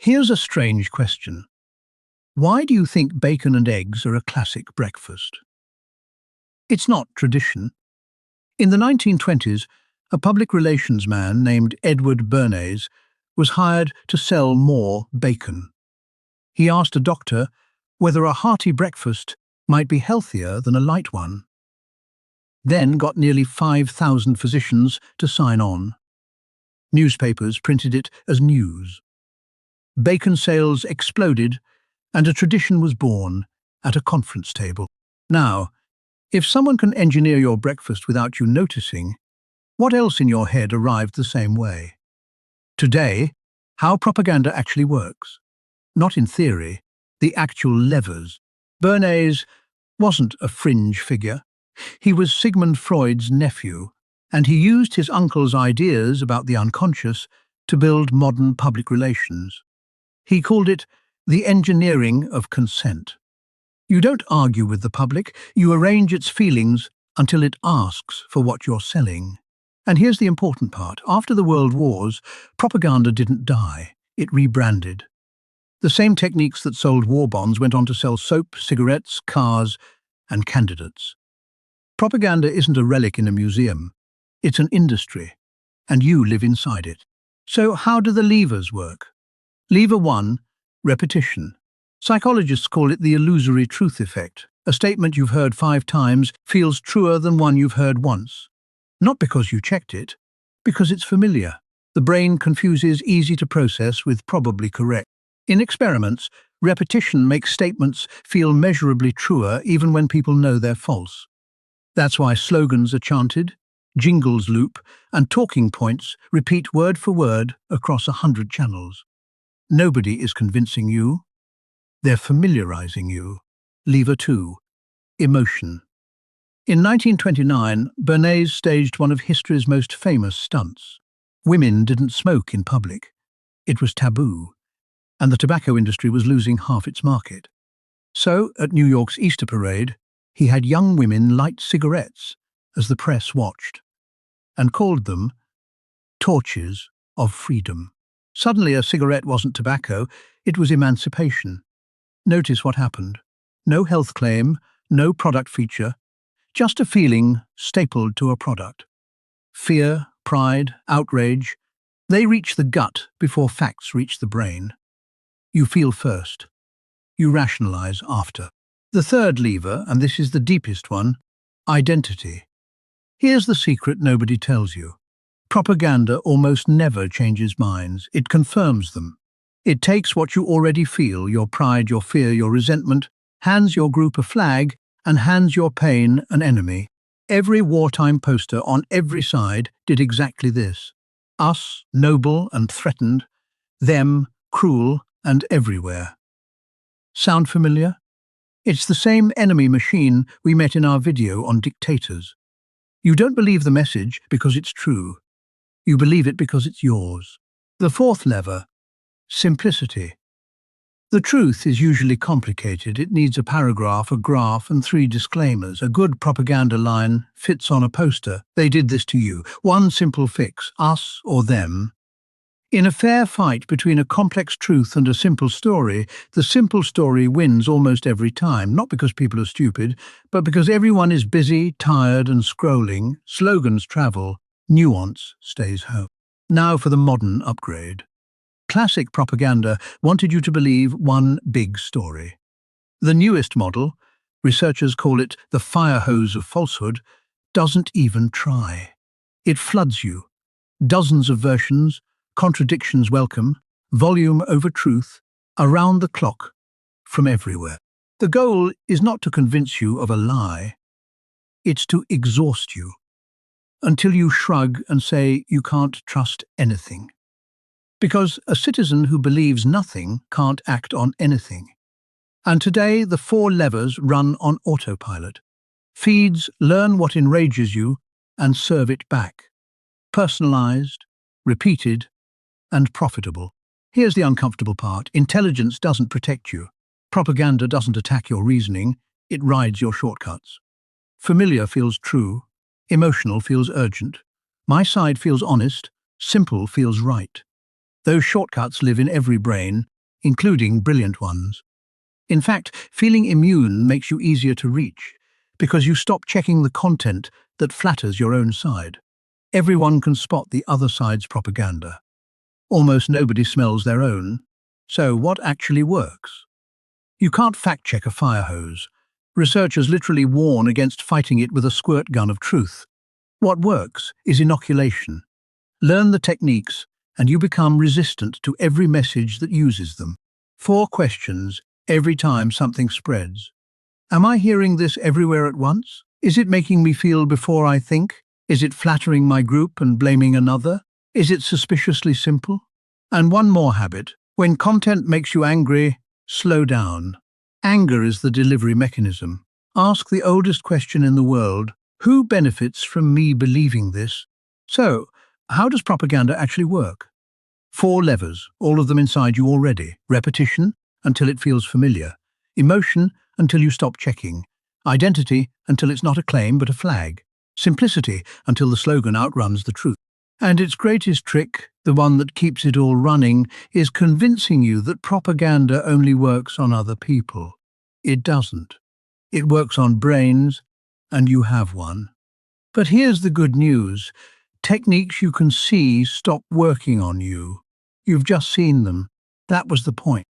Here's a strange question. Why do you think bacon and eggs are a classic breakfast? It's not tradition. In the 1920s, a public relations man named Edward Bernays was hired to sell more bacon. He asked a doctor whether a hearty breakfast might be healthier than a light one, then got nearly 5,000 physicians to sign on. Newspapers printed it as news. Bacon sales exploded, and a tradition was born at a conference table. Now, if someone can engineer your breakfast without you noticing, what else in your head arrived the same way? Today, how propaganda actually works. Not in theory, the actual levers. Bernays wasn't a fringe figure. He was Sigmund Freud's nephew, and he used his uncle's ideas about the unconscious to build modern public relations. He called it the engineering of consent. You don't argue with the public, you arrange its feelings until it asks for what you're selling. And here's the important part. After the World Wars, propaganda didn't die, it rebranded. The same techniques that sold war bonds went on to sell soap, cigarettes, cars, and candidates. Propaganda isn't a relic in a museum. It's an industry, and you live inside it. So how do the levers work? Lever 1, repetition. Psychologists call it the illusory truth effect. A statement you've heard 5 times feels truer than one you've heard once. Not because you checked it, because it's familiar. The brain confuses easy to process with probably correct. In experiments, repetition makes statements feel measurably truer even when people know they're false. That's why slogans are chanted, jingles loop, and talking points repeat word for word across 100 channels. Nobody is convincing you. They're familiarizing you. Lever 2, emotion. In 1929, Bernays staged one of history's most famous stunts. Women didn't smoke in public. It was taboo, and the tobacco industry was losing half its market. So, at New York's Easter Parade, he had young women light cigarettes as the press watched, and called them torches of freedom. Suddenly, a cigarette wasn't tobacco, it was emancipation. Notice what happened. No health claim, no product feature, just a feeling stapled to a product. Fear, pride, outrage, they reach the gut before facts reach the brain. You feel first. You rationalize after. The third lever, and this is the deepest one, identity. Here's the secret nobody tells you. Propaganda almost never changes minds, it confirms them. It takes what you already feel, your pride, your fear, your resentment, hands your group a flag, and hands your pain an enemy. Every wartime poster on every side did exactly this. Us, noble and threatened, them, cruel and everywhere. Sound familiar? It's the same enemy machine we met in our video on dictators. You don't believe the message because it's true. You believe it because it's yours. The fourth lever, simplicity. The truth is usually complicated. It needs a paragraph, a graph, and 3 disclaimers. A good propaganda line fits on a poster. They did this to you. One simple fix, us or them. In a fair fight between a complex truth and a simple story, the simple story wins almost every time, not because people are stupid, but because everyone is busy, tired, and scrolling. Slogans travel, nuance stays home. Now for the modern upgrade. Classic propaganda wanted you to believe one big story. The newest model, researchers call it the firehose of falsehood, doesn't even try. It floods you. Dozens of versions, contradictions welcome, volume over truth, around the clock, from everywhere. The goal is not to convince you of a lie. It's to exhaust you, until you shrug and say you can't trust anything. Because a citizen who believes nothing can't act on anything. And today the 4 levers run on autopilot. Feeds learn what enrages you and serve it back. Personalized, repeated, and profitable. Here's the uncomfortable part. Intelligence doesn't protect you. Propaganda doesn't attack your reasoning, it rides your shortcuts. Familiar feels true, emotional feels urgent. My side feels honest, simple feels right. Those shortcuts live in every brain, including brilliant ones. In fact, feeling immune makes you easier to reach, because you stop checking the content that flatters your own side. Everyone can spot the other side's propaganda. Almost nobody smells their own. So what actually works? You can't fact-check a fire hose. Researchers literally warn against fighting it with a squirt gun of truth. What works is inoculation. Learn the techniques, and you become resistant to every message that uses them. 4 questions every time something spreads. Am I hearing this everywhere at once? Is it making me feel before I think? Is it flattering my group and blaming another? Is it suspiciously simple? And one more habit. When content makes you angry, slow down. Anger is the delivery mechanism. Ask the oldest question in the world: who benefits from me believing this? So, how does propaganda actually work? 4 levers, all of them inside you already. Repetition, until it feels familiar. Emotion, until you stop checking. Identity, until it's not a claim but a flag. Simplicity, until the slogan outruns the truth. And its greatest trick, the one that keeps it all running, is convincing you that propaganda only works on other people. It doesn't. It works on brains, and you have one. But here's the good news. Techniques you can see stop working on you. You've just seen them. That was the point.